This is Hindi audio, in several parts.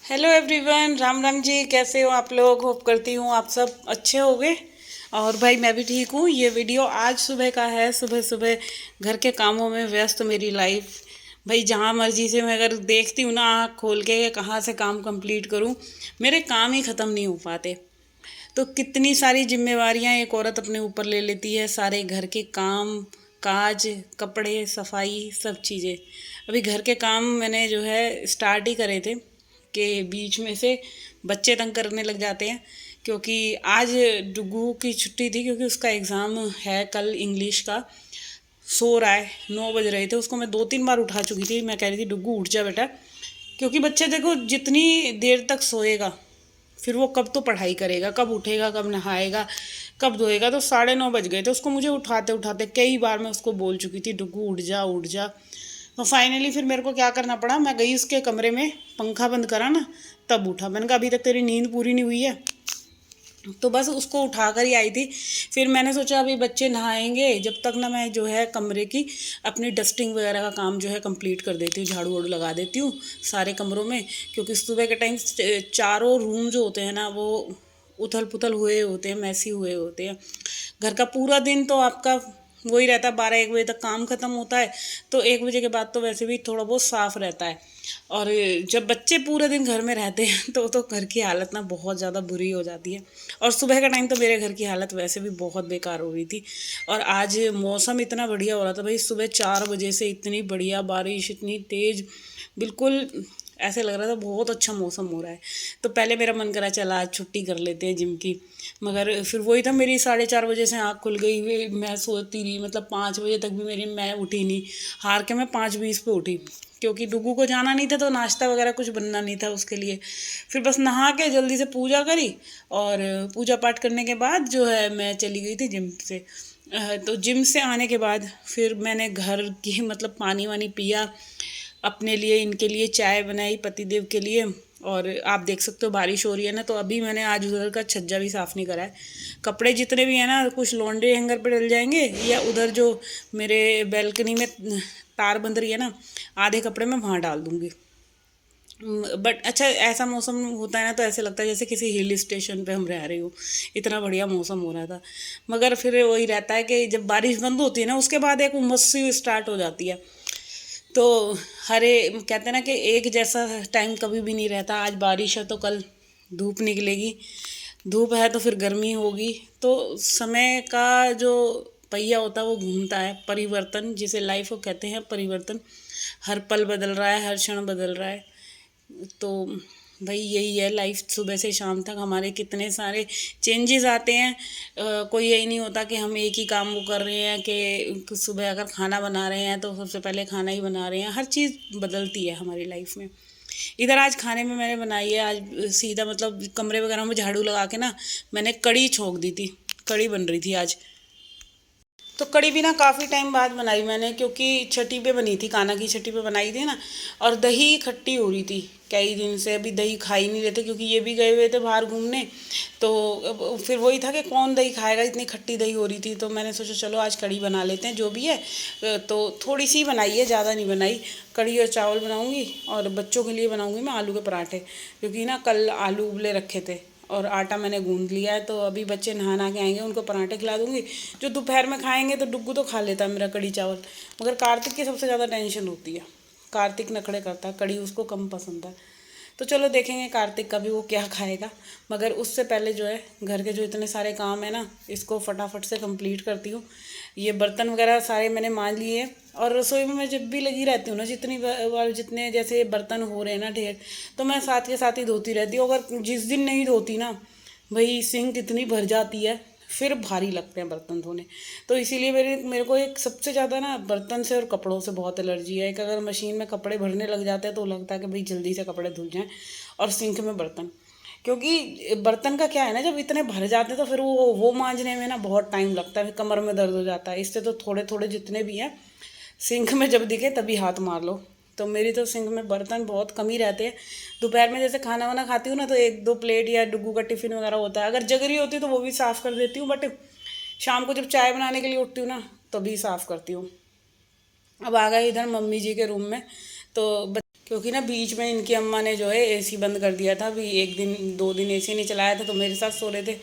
Hello everyone, Ram Ram ji. कैसे हो आप लोग? होप करती हूँ आप सब अच्छे होंगे। और भाई मैं भी ठीक हूँ। ये वीडियो आज सुबह का है। सुबह सुबह घर के कामों में व्यस्त मेरी लाइफ। भाई जहाँ मर्जी से मैं अगर देखती हूँ ना आँख खोल के कहाँ से काम कंप्लीट करूँ, मेरे काम ही ख़त्म नहीं हो पाते। तो कितनी सारी जिम्मेवारियाँ एक औरत अपने ऊपर ले लेती है, सारे घर के काम काज, कपड़े, सफाई, सब चीज़ें। अभी घर के काम मैंने जो है स्टार्ट ही करे थे कि बीच में से बच्चे तंग करने लग जाते हैं। क्योंकि आज डुगू की छुट्टी थी, क्योंकि उसका एग्ज़ाम है कल इंग्लिश का। सो रहा है, 9 बज रहे थे, उसको मैं 2-3 बार उठा चुकी थी। मैं कह रही थी डुगू उठ जा बेटा, क्योंकि बच्चे देखो जितनी देर तक सोएगा फिर वो कब तो पढ़ाई करेगा, कब उठेगा, कब नहाएगा, कब धोएगा। तो 9:30 बज गए थे उसको मुझे उठाते उठाते। कई बार मैं उसको बोल चुकी थी डुगू उठ जा उठ जा। तो फाइनली फिर मेरे को क्या करना पड़ा, मैं गई उसके कमरे में, पंखा बंद करा ना, तब उठा। मैंने कहा अभी तक तेरी नींद पूरी नहीं हुई है। तो बस उसको उठा कर ही आई थी। फिर मैंने सोचा अभी बच्चे नहाएंगे, जब तक ना मैं जो है कमरे की अपनी डस्टिंग वगैरह का काम जो है कंप्लीट कर देती हूँ, झाड़ू वाड़ू लगा देती हूँ सारे कमरों में। क्योंकि सुबह के टाइम चारों रूम जो होते हैं ना वो उथल पुथल हुए होते हैं, मैसी हुए होते हैं। घर का पूरा दिन तो आपका वही रहता है, 12-1 बजे तक काम ख़त्म होता है। तो 1 बजे के बाद तो वैसे भी थोड़ा बहुत साफ़ रहता है। और जब बच्चे पूरे दिन घर में रहते हैं तो घर की हालत ना बहुत ज़्यादा बुरी हो जाती है। और सुबह का टाइम तो मेरे घर की हालत वैसे भी बहुत बेकार हो रही थी। और आज मौसम इतना बढ़िया हो रहा था भाई, सुबह 4 बजे से इतनी बढ़िया बारिश, इतनी तेज़, बिल्कुल ऐसे लग रहा था बहुत अच्छा मौसम हो रहा है। तो पहले मेरा मन करा चला आज छुट्टी कर लेते हैं जिम की। मगर फिर वही था, मेरी 4:30 बजे से आँख खुल गई हुई, मैं सोती रही, मतलब 5 बजे तक भी मेरी मैं उठी नहीं। हार के मैं 5:20 पे उठी, क्योंकि डुगू को जाना नहीं था तो नाश्ता वगैरह कुछ बनना नहीं था उसके लिए। फिर बस नहा के जल्दी से पूजा करी, और पूजा पाठ करने के बाद जो है मैं चली गई थी जिम से। तो जिम से आने के बाद फिर मैंने घर की मतलब पानी वानी पिया, अपने लिए इनके लिए चाय बनाई पतिदेव के लिए। और आप देख सकते हो बारिश हो रही है ना, तो अभी मैंने आज उधर का छज्जा भी साफ़ नहीं करा है। कपड़े जितने भी हैं ना, कुछ लॉन्ड्री हैंगर पे डल जाएंगे, या उधर जो मेरे बैल्कनी में तार बंध रही है ना, आधे कपड़े मैं वहाँ डाल दूँगी। बट अच्छा ऐसा मौसम होता है ना तो ऐसे लगता है जैसे किसी हिल स्टेशन पे हम रह रहे हो। इतना बढ़िया मौसम हो रहा था। मगर फिर वही रहता है कि जब बारिश बंद होती है ना उसके बाद एक उमस सी स्टार्ट हो जाती है। तो हरे कहते हैं ना कि एक जैसा टाइम कभी भी नहीं रहता। आज बारिश है तो कल धूप निकलेगी, धूप है तो फिर गर्मी होगी। तो समय का जो पहिया होता है वो घूमता है। परिवर्तन जिसे लाइफ को कहते हैं, परिवर्तन हर पल बदल रहा है, हर क्षण बदल रहा है। तो भाई यही है लाइफ, सुबह से शाम तक हमारे कितने सारे चेंजेस आते हैं। कोई यही नहीं होता कि हम एक ही काम वो कर रहे हैं, कि सुबह अगर खाना बना रहे हैं तो सबसे पहले खाना ही बना रहे हैं। हर चीज़ बदलती है हमारी लाइफ में। इधर आज खाने में मैंने बनाई है, आज सीधा मतलब कमरे वगैरह में झाड़ू लगा के ना मैंने कड़ी छोंक दी थी। कड़ी बन रही थी आज। तो कड़ी भी ना काफ़ी टाइम बाद बनाई मैंने, क्योंकि छठी पे बनी थी, कान्हा की छठी पे बनाई थी ना। और दही खट्टी हो रही थी कई दिन से, अभी दही खा ही नहीं रहे थे क्योंकि ये भी गए हुए थे बाहर घूमने। तो फिर वही था कि कौन दही खाएगा, इतनी खट्टी दही हो रही थी। तो मैंने सोचा चलो आज कड़ी बना लेते हैं जो भी है। तो थोड़ी सी बनाई है, ज़्यादा नहीं बनाई। कड़ी और चावल बनाऊँगी, और बच्चों के लिए बनाऊँगी मैं आलू के पराठे, क्योंकि ना कल आलू उबले रखे थे और आटा मैंने गूंद लिया है। तो अभी बच्चे नहा के आएंगे, उनको पराठे खिला दूंगी। जो दोपहर में खाएंगे तो डुग्गू तो खा लेता है मेरा कड़ी चावल। मगर कार्तिक की सबसे ज़्यादा टेंशन होती है। कार्तिक नखड़े करता है, कड़ी उसको कम पसंद है। तो चलो देखेंगे कार्तिक का भी वो क्या खाएगा। मगर उससे पहले जो है घर के जो इतने सारे काम है ना, इसको फटाफट से कंप्लीट करती हूँ। ये बर्तन वगैरह सारे मैंने मान लिए हैं। और रसोई में मैं जब भी लगी रहती हूँ ना, जितनी बार जितने जैसे बर्तन हो रहे हैं ना ढेर, तो मैं साथ के साथ ही धोती रहती हूँ। अगर जिस दिन नहीं धोती ना, भाई सिंक इतनी भर जाती है, फिर भारी लगते हैं बर्तन धोने। तो इसीलिए मेरे को एक सबसे ज़्यादा ना बर्तन से और कपड़ों से बहुत एलर्जी है। एक अगर मशीन में कपड़े भरने लग जाते हैं तो लगता है कि भाई जल्दी से कपड़े धुल जाएँ। और सिंक में बर्तन, क्योंकि बर्तन का क्या है ना, जब इतने भर जाते हैं तो फिर वो मांजने में ना बहुत टाइम लगता है, फिर कमर में दर्द हो जाता है। इससे तो थोड़े थोड़े जितने भी हैं सिंक में जब दिखे तभी हाथ मार लो। तो मेरी तो सिंक में बर्तन बहुत कम ही रहते हैं। दोपहर में जैसे खाना वाना खाती हूँ ना, तो एक दो प्लेट या डुगू का टिफ़िन वगैरह होता है, अगर जग रही होती तो वो भी साफ़ कर देती हूँ। बट शाम को जब चाय बनाने के लिए उठती हूँ ना, तभी साफ़ करती हूँ। अब आ गए इधर मम्मी जी के रूम में। तो क्योंकि ना बीच में इनकी अम्मा ने जो है एसी बंद कर दिया था, अभी एक दिन 2 दिन एसी नहीं चलाया था, तो मेरे साथ सो रहे थे।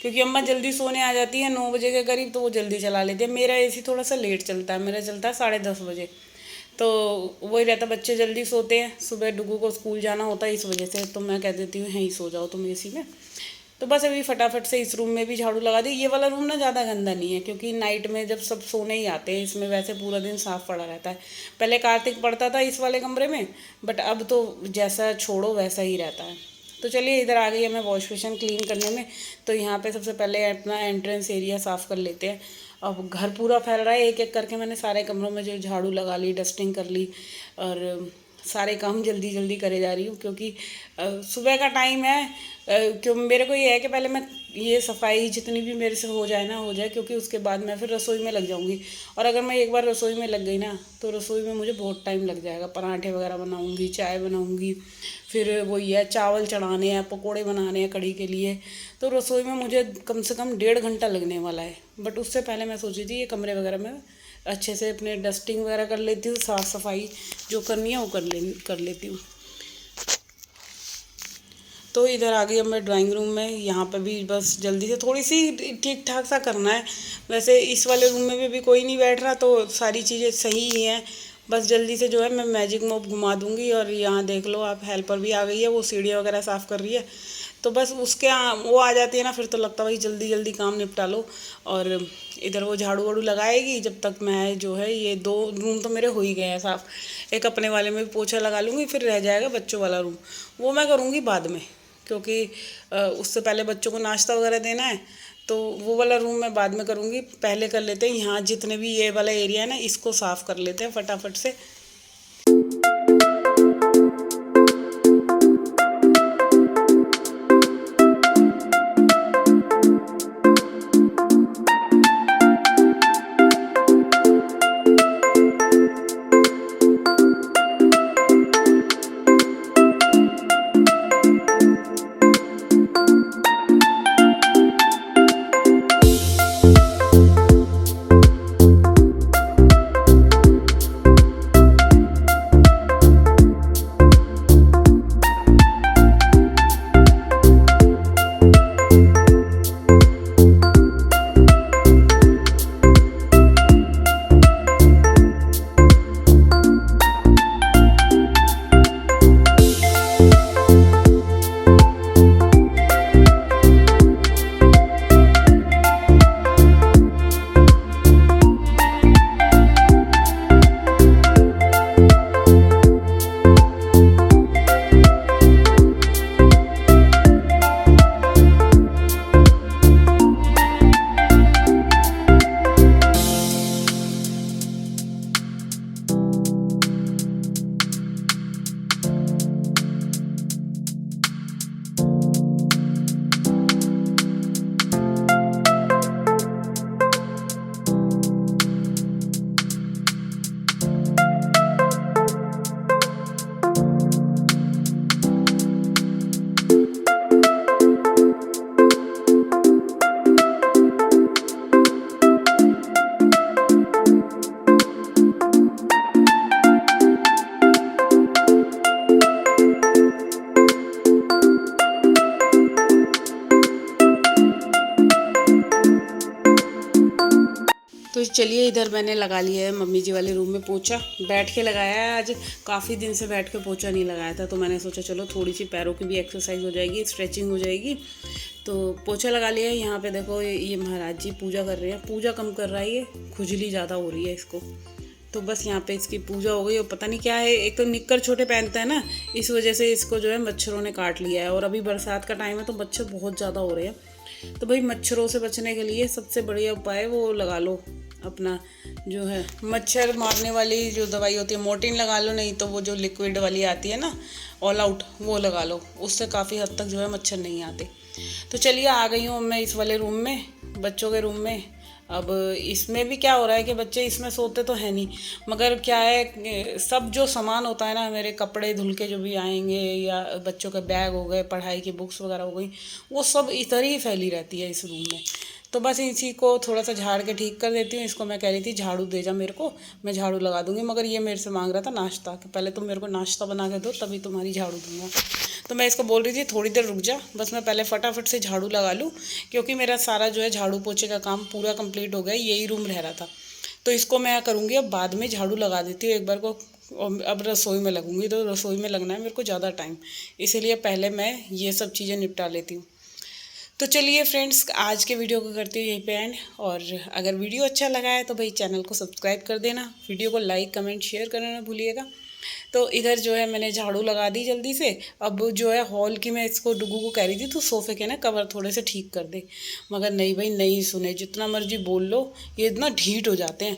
क्योंकि अम्मा जल्दी सोने आ जाती है 9 बजे के करीब, तो वो जल्दी चला लेती है। मेरा एसी थोड़ा सा लेट चलता है, मेरा चलता है 10:30 बजे। तो वही रहता, बच्चे जल्दी सोते हैं, सुबह डुगू को स्कूल जाना होता है, इस वजह से तो मैं कह देती हूँ यहीं सो जाओ तुम एसी में। तो बस अभी फटाफट से इस रूम में भी झाड़ू लगा दी। ये वाला रूम ना ज़्यादा गंदा नहीं है, क्योंकि नाइट में जब सब सोने ही आते हैं, इसमें वैसे पूरा दिन साफ़ पड़ा रहता है। पहले कार्तिक पड़ता था इस वाले कमरे में, बट अब तो जैसा छोड़ो वैसा ही रहता है। तो चलिए इधर आ गई है मैं वॉश बेसिन क्लीन करने में। तो यहाँ पे सबसे पहले अपना एंट्रेंस एरिया साफ़ कर लेते हैं। अब घर पूरा फैल रहा है, एक एक करके मैंने सारे कमरों में जो झाड़ू लगा ली, डस्टिंग कर ली, और सारे काम जल्दी जल्दी करे जा रही हूँ। क्योंकि सुबह का टाइम है। क्यों मेरे को ये है कि पहले मैं ये सफाई जितनी भी मेरे से हो जाए ना हो जाए, क्योंकि उसके बाद मैं फिर रसोई में लग जाऊँगी। और अगर मैं एक बार रसोई में लग गई ना, तो रसोई में मुझे बहुत टाइम लग जाएगा। पराठे वगैरह बनाऊँगी, चाय बनाऊँगी, फिर वही है चावल चढ़ाने हैं, पकोड़े बनाने हैं कढ़ी के लिए। तो रसोई में मुझे कम से कम 1.5 घंटा लगने वाला है। बट उससे पहले मैं सोची थी ये कमरे वगैरह में अच्छे से अपने डस्टिंग वगैरह कर लेती हूँ, साफ़ सफाई जो करनी है वो कर लेती हूँ। तो इधर आ गई अब मैं ड्राइंग रूम में। यहाँ पे भी बस जल्दी से थोड़ी सी ठीक ठाक सा करना है। वैसे इस वाले रूम में भी कोई नहीं बैठ रहा, तो सारी चीज़ें सही ही हैं। बस जल्दी से जो है मैं मैजिक मॉप घुमा दूँगी। और यहाँ देख लो आप, हेल्पर भी आ गई है, वो सीढ़ियाँ वगैरह साफ़ कर रही है। तो बस वो आ जाती है ना, फिर तो लगता है भाई जल्दी जल्दी काम निपटा लो। और इधर वो झाड़ू वाड़ू लगाएगी, जब तक मैं जो है ये 2 रूम तो मेरे हो ही गए हैं साफ़। एक अपने वाले में भी पोछा लगा लूँगी, फिर रह जाएगा बच्चों वाला रूम, वो मैं करूँगी बाद में। क्योंकि उससे पहले बच्चों को नाश्ता वगैरह देना है, तो वो वाला रूम मैं बाद में करूँगी। पहले कर लेते हैं यहाँ जितने भी ये वाला एरिया है ना, इसको साफ़ कर लेते हैं फटाफट से। तो चलिए इधर मैंने लगा लिया है मम्मी जी वाले रूम में पोछा। बैठ के लगाया है आज, काफ़ी दिन से बैठ के पोछा नहीं लगाया था, तो मैंने सोचा चलो थोड़ी सी पैरों की भी एक्सरसाइज हो जाएगी, स्ट्रेचिंग हो जाएगी। तो पोछा लगा लिया है। यहाँ पे देखो ये महाराज जी पूजा कर रहे हैं। पूजा कम कर रहा है, ये खुजली ज़्यादा हो रही है इसको। तो बस यहाँ पे इसकी पूजा हो गई। और पता नहीं क्या है, एक तो निक्कर छोटे पहनता है ना, इस वजह से इसको जो है मच्छरों ने काट लिया है। और अभी बरसात का टाइम है तो मच्छर बहुत ज़्यादा हो रहे हैं। तो भाई मच्छरों से बचने के लिए सबसे बढ़िया उपाय वो लगा लो, अपना जो है मच्छर मारने वाली जो दवाई होती है, मोर्टीन लगा लो, नहीं तो वो जो लिक्विड वाली आती है ना, ऑल आउट, वो लगा लो। उससे काफ़ी हद तक जो है मच्छर नहीं आते। तो चलिए आ गई हूँ मैं इस वाले रूम में, बच्चों के रूम में। अब इसमें भी क्या हो रहा है कि बच्चे इसमें सोते तो है नहीं, मगर क्या है, सब जो सामान होता है ना, मेरे कपड़े धुल के जो भी आएंगे या बच्चों के बैग हो गए, पढ़ाई की बुक्स वगैरह हो गई, वो सब इधर ही फैली रहती है इस रूम में। तो बस इसी को थोड़ा सा झाड़ के ठीक कर देती हूँ। इसको मैं कह रही थी झाड़ू दे जा मेरे को, मैं झाड़ू लगा दूंगी, मगर ये मेरे से मांग रहा था नाश्ता, कि पहले तुम मेरे को नाश्ता बना के दो तभी तुम्हारी झाड़ू दूंगा। तो मैं इसको बोल रही थी थोड़ी देर रुक जा, बस मैं पहले फटाफट से झाड़ू लगा लूँ, क्योंकि मेरा सारा जो है झाड़ू पोछे का काम पूरा कंप्लीट हो गया, यही रूम रह रहा था। तो इसको मैं करूँगी अब बाद में, झाड़ू लगा देती हूँ एक बार को। अब रसोई में लगूंगी, तो रसोई में लगना है मेरे को ज़्यादा टाइम, इसीलिए पहले मैं ये सब चीज़ें निपटा लेती हूँ। तो चलिए फ्रेंड्स, आज के वीडियो को करती हूँ यहीं पे एंड। और अगर वीडियो अच्छा लगा है तो भाई चैनल को सब्सक्राइब कर देना, वीडियो को लाइक कमेंट शेयर करना ना भूलिएगा। तो इधर जो है मैंने झाड़ू लगा दी जल्दी से। अब जो है हॉल की, मैं इसको डुगू को कह रही थी तो सोफ़े के ना कवर थोड़े से ठीक कर दे, मगर नहीं भाई, नहीं सुने, जितना मर्जी बोल लो ये इतना ढीठ हो जाते हैं।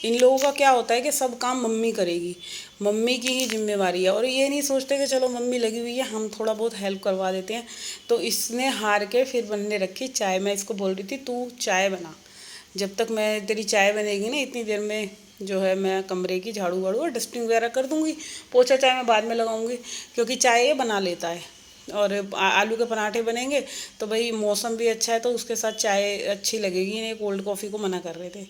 इन लोगों का क्या होता है कि सब काम मम्मी करेगी, मम्मी की ही जिम्मेवारी है, और ये नहीं सोचते कि चलो मम्मी लगी हुई है हम थोड़ा बहुत हेल्प करवा देते हैं। तो इसने हार के फिर बनने रखी चाय। मैं इसको बोल रही थी तू चाय बना, जब तक मैं तेरी चाय बनेगी ना इतनी देर में जो है मैं कमरे की झाड़ू वाड़ू और डस्टिंग वगैरह कर दूँगी, पोछा चाय मैं बाद में लगाऊंगी, क्योंकि चाय ये बना लेता है। और आलू के पराठे बनेंगे तो भाई मौसम भी अच्छा है तो उसके साथ चाय अच्छी लगेगी, नहीं कोल्ड कॉफ़ी को मना कर रहे थे।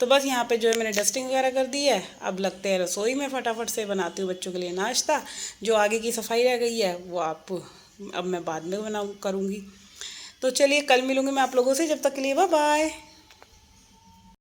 तो बस यहाँ पे जो है मैंने डस्टिंग वगैरह कर दी है, अब लगते हैं रसोई में, फटाफट से बनाती हूँ बच्चों के लिए नाश्ता। जो आगे की सफाई रह गई है वो आप अब मैं बाद में करूँगी। तो चलिए कल मिलूँगी मैं आप लोगों से, जब तक के लिए बाय बाय।